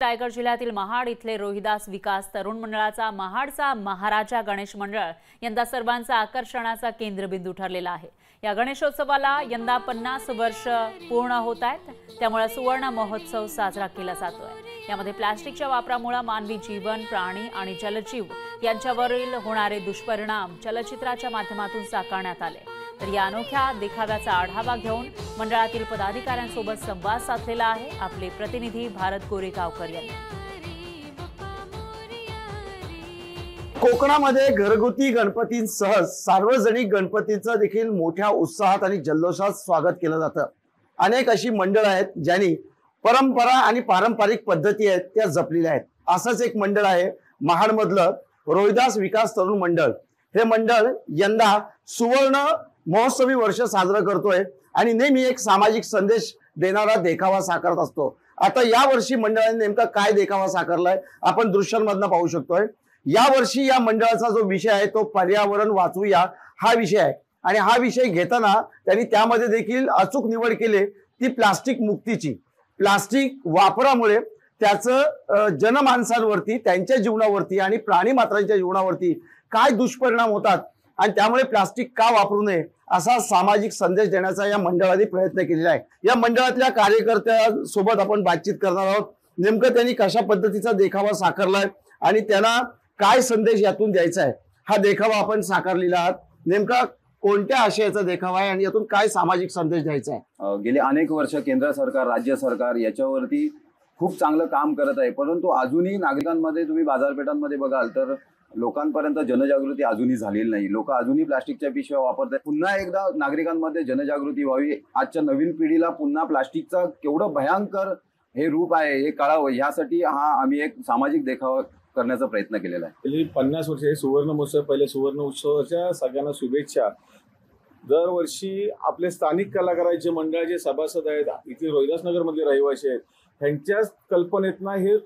रायगड जिल्ह्यातील महाड इथले रोहिदास विकास तरुण मंडळाचा महाडचा महाराजा गणेश मंडळ यंदा सर्वांचा आकर्षणाचा केंद्रबिंदू ठरलेला आहे। या गणेशोत्सवाला यंदा 50 वर्ष पूर्ण होत आहेत, त्यामुळे सुवर्ण महोत्सव साजरा केला जातोय। यामध्ये प्लास्टिकच्या वापरामुळे मानवी जीवन, प्राणी आणि जलजीव यांच्यावरील होणारे दुष्परिणाम चलचित्राच्या माध्यमातून साकारण्यात आले। तर या अनोख्या देखाव्याचा आढावा घेऊन मंडळातील पदाधिकाऱ्यांसोबत संवाद साधलेला आहे आपले प्रतिनिधी भारत गोरेगावकर यांनी। कोकणामध्ये घरगुती गणपतींसह सार्वजनिक गणपतींचं देखील मोठ्या उत्साहात आणि जल्लोषात स्वागत केलं जातं। अनेक अशी मंडळ आहेत ज्यांनी परंपरा आणि पारंपरिक पद्धती आहेत त्या जपलेल्या आहेत। असंच एक मंडळ आहे महाडमधलं रोहिदास विकास तरुण मंडळ। हे मंडळ यंदा सुवर्ण महोत्सवी वर्ष साजरा करतोय आणि नेहमी एक सामाजिक संदेश देणारा देखावा साकारत असतो। आता या वर्षी मंडळाने नेमका काय देखावा साकारलाय आपण दृश्यांमधनं पाहू शकतोय। या वर्षी या मंडळाचा जो विषय आहे तो पर्यावरण वाचूया हा विषय आहे आणि हा विषय घेताना त्यांनी त्यामध्ये देखील अचूक निवड केली ती प्लास्टिक मुक्तीची। प्लास्टिक वापरामुळे त्याचं जनमानसांवरती, त्यांच्या जीवनावरती आणि प्राणी मात्रांच्या जीवनावरती काय दुष्परिणाम होतात आणि त्यामुळे प्लास्टिक का वापरू नये असा सामाजिक संदेश देण्याचा या मंडळाने प्रयत्न केलेला आहे। या मंडळातल्या कार्यकर्त्यांसोबत आपण बातचीत करणार आहोत। नेमकं त्यांनी कशा पद्धतीचा देखावा साकारलाय आणि त्यांना काय संदेश यातून द्यायचा आहे, हा देखावा आपण साकारलेला आहात। नेमका कोणत्या आशयाचा देखावा आहे आणि यातून काय सामाजिक संदेश द्यायचा आहे? गेले अनेक वर्ष केंद्र सरकार, राज्य सरकार याच्यावरती खूप चांगलं काम करत आहे, परंतु अजूनही नागरिकांमध्ये तुम्ही बाजारपेठांमध्ये बघाल तर लोकांपर्यंत जनजागृती अजूनही झालेली नाही। लोक अजूनही प्लास्टिकच्या पिशव्या वापरतात। पुन्हा एकदा नागरिकांमध्ये जनजागृती व्हावी, आजच्या नवीन पिढीला पुन्हा प्लास्टिकचा केवढं भयंकर हे रूप आहे हे कळावं, यासाठी आम्ही एक सामाजिक देखावा करण्याचा प्रयत्न केलेला आहे। 50 वर्ष सुवर्ण महोत्सव, पहिले सुवर्ण उत्सवाच्या सगळ्यांना शुभेच्छा। दरवर्षी आपले स्थानिक कलाकारांचे मंडळाचे सभासद आहेत, इथे रोहिदासनगर मधले रहिवासी आहेत, ह्यांच्याच कल्पनेतनं हे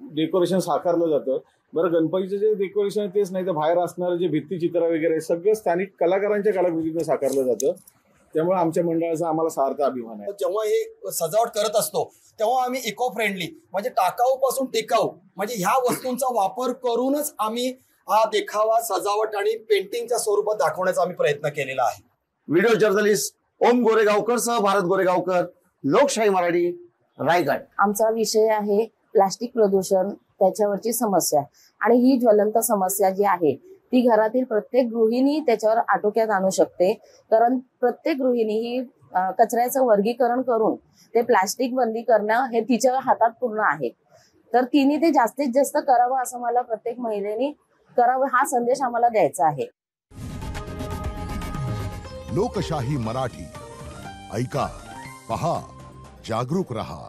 डेकोरेशन साकारलं जातं। बरं, गणपतीचं जे डेकोरेशन आहे तेच नाही तर बाहेर असणारं जे भित्तीचित्र वगैरे सगळं स्थानिक कलाकारांच्या कलाकृतीनं साकारलं जातं। त्यामुळे आमच्या मंडळाचा आम्हाला सार्थ अभिमान आहे। जेव्हा हे सजावट करत असतो तेव्हा आम्ही इको फ्रेंडली म्हणजे टाकाऊ पासून टिकाऊ म्हणजे ह्या वस्तूंचा वापर करूनच आम्ही हा देखावा, सजावट आणि पेंटिंगच्या स्वरूपात दाखवण्याचा आम्ही प्रयत्न केलेला आहे। व्हिडिओ जर्नलिस्ट ओम गोरेगावकर सह भारत गोरेगावकर, लोकशाही मराठी, रायगड। आमचा विषय आहे प्लास्टिक प्रदूषण, त्याच्यावरची समस्या आणि ही ज्वलंत समस्या जी आहे ती घरातील प्रत्येक गृहिणी त्याच्यावर आटोक्यात आणू शकते। कारण प्रत्येक गृहिणी ही कचऱ्याचं वर्गीकरण करून ते प्लास्टिक बंदी करणं हे तिच्या हातात पूर्ण आहे। तर तिने ते जास्तीत जास्त करावं असं मला प्रत्येक महिलेने करावं हा संदेश आम्हाला द्यायचा आहे। लोकशाही मराठी, ऐका, पहा, जागरूक रहा।